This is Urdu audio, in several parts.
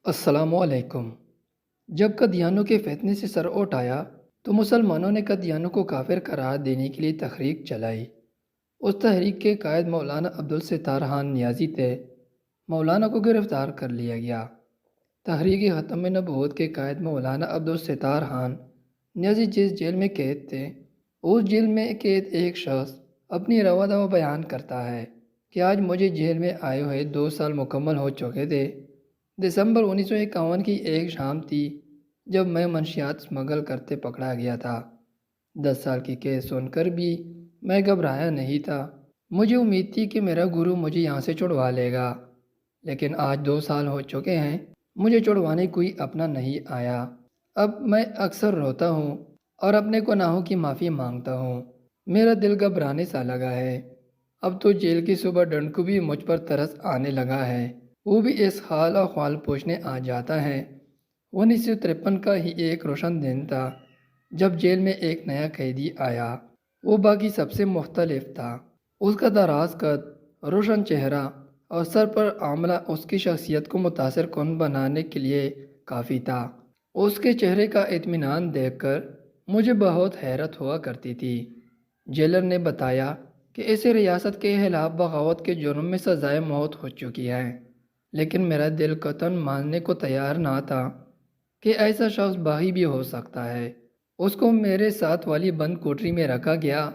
السلام علیکم۔ جب قادیانیوں کے فتنے سے سر اٹھایا تو مسلمانوں نے قادیانیوں کو کافر قرار دینے کے لیے تحریک چلائی۔ اس تحریک کے قائد مولانا عبدالستار خان نیازی تھے۔ مولانا کو گرفتار کر لیا گیا۔ تحریک ختم نبوت کے قائد مولانا عبدالستار خان نیازی جس جیل میں قید تھے، اس جیل میں قید ایک شخص اپنی روا بیان کرتا ہے کہ آج مجھے جیل میں آئے ہوئے 2 سال مکمل ہو چکے تھے۔ دسمبر 1951 کی ایک شام تھی جب میں منشیات اسمگل کرتے پکڑا گیا تھا۔ 10 سال کی قید سن کر بھی میں گھبرایا نہیں تھا۔ مجھے امید تھی کہ میرا گرو مجھے یہاں سے چھڑوا لے گا، لیکن آج 2 سال ہو چکے ہیں، مجھے چھڑوانے کوئی اپنا نہیں آیا۔ اب میں اکثر روتا ہوں اور اپنے گناہوں کی معافی مانگتا ہوں۔ میرا دل گھبرانے سا لگا ہے۔ اب تو جیل کی صبح ڈنڈ کو بھی مجھ پر ترس آنے لگا ہے، وہ بھی اس حال و احوال پوچھنے آ جاتا ہے۔ 1953 کا ہی ایک روشن دن تھا جب جیل میں ایک نیا قیدی آیا۔ وہ باقی سب سے مختلف تھا۔ اس کا دراز قد، روشن چہرہ اور سر پر عاملہ اس کی شخصیت کو متاثر کن بنانے کے لیے کافی تھا۔ اس کے چہرے کا اطمینان دیکھ کر مجھے بہت حیرت ہوا کرتی تھی۔ جیلر نے بتایا کہ اسے ریاست کے خلاف بغاوت کے جرم میں سزائے موت ہو چکی ہے، لیکن میرا دل قطعاً ماننے کو تیار نہ تھا کہ ایسا شخص باغی بھی ہو سکتا ہے۔ اس کو میرے ساتھ والی بند کوٹری میں رکھا گیا۔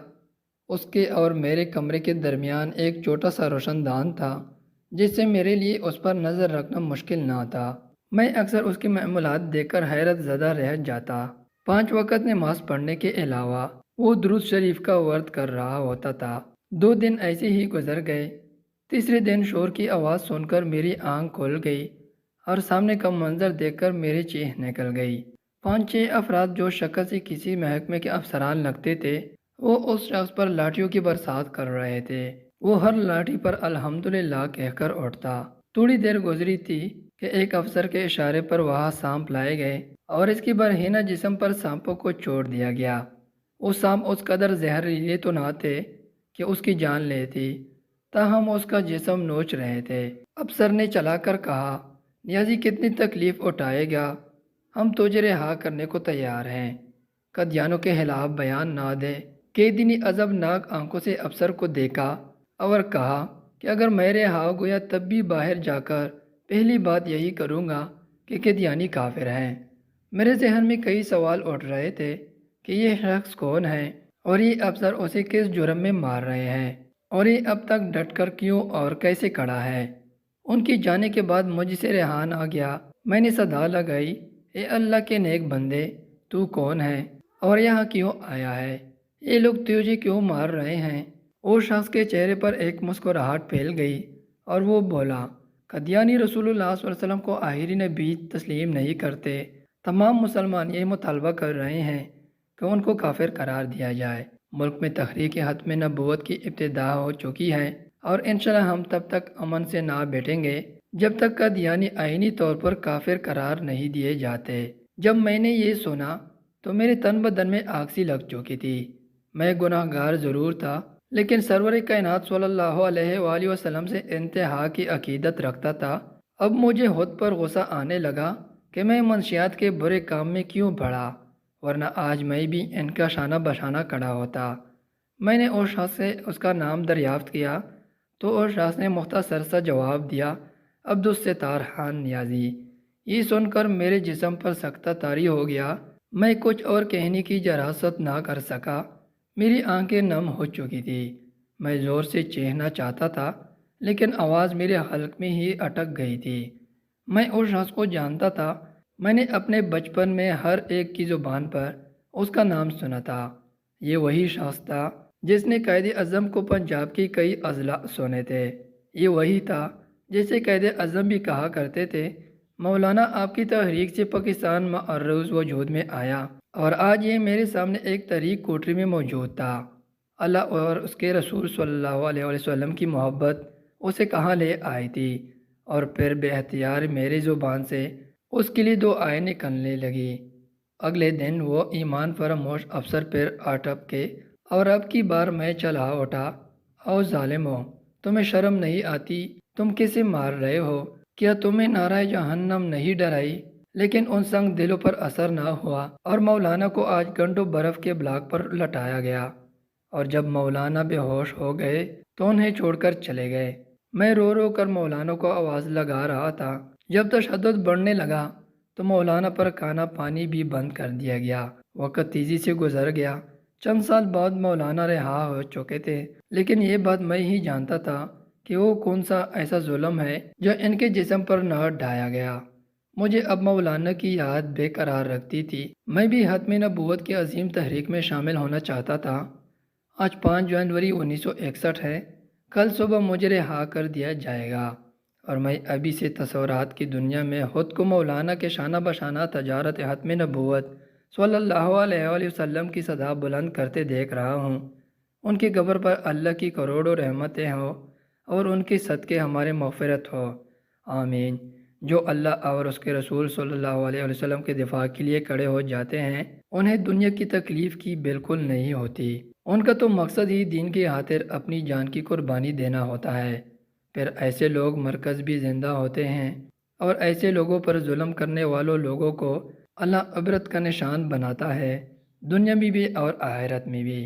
اس کے اور میرے کمرے کے درمیان ایک چھوٹا سا روشن دان تھا جس سے میرے لیے اس پر نظر رکھنا مشکل نہ تھا۔ میں اکثر اس کی معمولات دیکھ کر حیرت زدہ رہ جاتا۔ 5 وقت نماز پڑھنے کے علاوہ وہ درود شریف کا ورد کر رہا ہوتا تھا۔ 2 دن ایسے ہی گزر گئے۔ تیسرے دن شور کی آواز سن کر میری آنکھ کھل گئی اور سامنے کا منظر دیکھ کر میری چیخ نکل گئی۔ 5-6 افراد جو شکل سے کسی محکمے کے افسران لگتے تھے، وہ اس شخص پر لاٹھیوں کی برسات کر رہے تھے۔ وہ ہر لاٹھی پر الحمدللہ کہہ کر اٹھتا۔ تھوڑی دیر گزری تھی کہ ایک افسر کے اشارے پر وہاں سانپ لائے گئے اور اس کی برہنہ جسم پر سانپوں کو چھوڑ دیا گیا۔ وہ سانپ اس قدر زہریلے تو نہ تھے کہ اس کی جان لیتی، تاہم اس کا جسم نوچ رہے تھے۔ افسر نے چلا کر کہا، نیازی کتنی تکلیف اٹھائے گا، ہم تجھے رہا کرنے کو تیار ہیں، قادیانیوں کے خلاف بیان نہ دے۔ قیدی نے عذابناک آنکھوں سے افسر کو دیکھا اور کہا کہ اگر میں رہا ہو گیا تب بھی باہر جا کر پہلی بات یہی کروں گا کہ قادیانی کافر ہیں۔ میرے ذہن میں کئی سوال اٹھ رہے تھے کہ یہ شخص کون ہے اور یہ افسر اسے کس جرم میں مار رہے ہیں، اور یہ اب تک ڈٹ کر کیوں اور کیسے کھڑا ہے۔ ان کی جانے کے بعد مجھ سے رہا نہ گیا۔ میں نے صدا لگائی، اے اللہ کے نیک بندے، تو کون ہے اور یہاں کیوں آیا ہے؟ یہ لوگ تجھے کیوں مار رہے ہیں؟ اس شخص کے چہرے پر ایک مسکراہٹ پھیل گئی اور وہ بولا، قادیانی رسول اللہ صلی اللہ علیہ وسلم کو آخری نبی تسلیم نہیں کرتے۔ تمام مسلمان یہ مطالبہ کر رہے ہیں کہ ان کو کافر قرار دیا جائے۔ ملک میں تحریک ختم نبوت کی ابتدا ہو چکی ہے اور انشاءاللہ ہم تب تک امن سے نہ بیٹھیں گے جب تک قادیانی آئینی طور پر کافر قرار نہیں دیے جاتے۔ جب میں نے یہ سنا تو میرے تن بدن میں آگ سی لگ چکی تھی۔ میں گناہ گار ضرور تھا، لیکن سرور کائنات صلی اللہ علیہ وآلہ وسلم سے انتہا کی عقیدت رکھتا تھا۔ اب مجھے خود پر غصہ آنے لگا کہ میں منشیات کے برے کام میں کیوں پڑا، ورنہ آج میں بھی ان کا شانہ بشانہ کھڑا ہوتا۔ میں نے اس شخص سے اس کا نام دریافت کیا تو اس شخص نے مختصر سا جواب دیا، عبدالستار خان نیازی۔ یہ سن کر میرے جسم پر سکتہ طاری ہو گیا۔ میں کچھ اور کہنے کی جراست نہ کر سکا۔ میری آنکھیں نم ہو چکی تھی۔ میں زور سے چیخنا چاہتا تھا لیکن آواز میرے حلق میں ہی اٹک گئی تھی۔ میں اس شخص کو جانتا تھا۔ میں نے اپنے بچپن میں ہر ایک کی زبان پر اس کا نام سنا تھا۔ یہ وہی شخص تھا جس نے قائد اعظم کو پنجاب کی کئی اضلاع سنے تھے۔ یہ وہی تھا جسے قائد اعظم بھی کہا کرتے تھے، مولانا آپ کی تحریک سے پاکستان معروض وجود میں آیا، اور آج یہ میرے سامنے ایک تحریک کوٹری میں موجود تھا۔ اللہ اور اس کے رسول صلی اللہ علیہ وسلم کی محبت اسے کہاں لے آئی تھی، اور پھر بے اختیار میری زبان سے اس کے لیے دعائیں نکلنے لگی۔ اگلے دن وہ ایمان فراموش افسر پھر اٹپ کے اور اب کی بار میں چلا اٹھا، او ظالمو، تمہیں شرم نہیں آتی؟ تم کسے مار رہے ہو؟ کیا تمہیں نعرہ جہنم نہیں ڈرائی؟ لیکن ان سنگ دلوں پر اثر نہ ہوا اور مولانا کو آج گھنٹوں برف کے بلاک پر لٹایا گیا، اور جب مولانا بے ہوش ہو گئے تو انہیں چھوڑ کر چلے گئے۔ میں رو رو کر مولانا کو آواز لگا رہا تھا۔ جب تشدد بڑھنے لگا تو مولانا پر کھانا پانی بھی بند کر دیا گیا۔ وقت تیزی سے گزر گیا۔ چند سال بعد مولانا رہا ہو چکے تھے، لیکن یہ بات میں ہی جانتا تھا کہ وہ کون سا ایسا ظلم ہے جو ان کے جسم پر نہ ڈھایا گیا۔ مجھے اب مولانا کی یاد بے قرار رکھتی تھی۔ میں بھی ختم نبوت کی عظیم تحریک میں شامل ہونا چاہتا تھا۔ آج 5 جنوری 1961 ہے۔ کل صبح مجھے رہا کر دیا جائے گا، اور میں ابھی سے تصورات کی دنیا میں خود کو مولانا کے شانہ بشانہ تجارت ختم نبوت صلی اللہ علیہ وآلہ وسلم کی صدا بلند کرتے دیکھ رہا ہوں۔ ان کی قبر پر اللہ کی کروڑوں رحمتیں ہوں اور ان کے صدقے ہمارے مغفرت ہو، آمین۔ جو اللہ اور اس کے رسول صلی اللہ علیہ وسلم کے دفاع کے لیے کھڑے ہو جاتے ہیں انہیں دنیا کی تکلیف کی بالکل نہیں ہوتی۔ ان کا تو مقصد ہی دین کی خاطر اپنی جان کی قربانی دینا ہوتا ہے۔ پھر ایسے لوگ مرکز بھی زندہ ہوتے ہیں، اور ایسے لوگوں پر ظلم کرنے والوں لوگوں کو اللہ عبرت کا نشان بناتا ہے، دنیا میں بھی اور آخرت میں بھی۔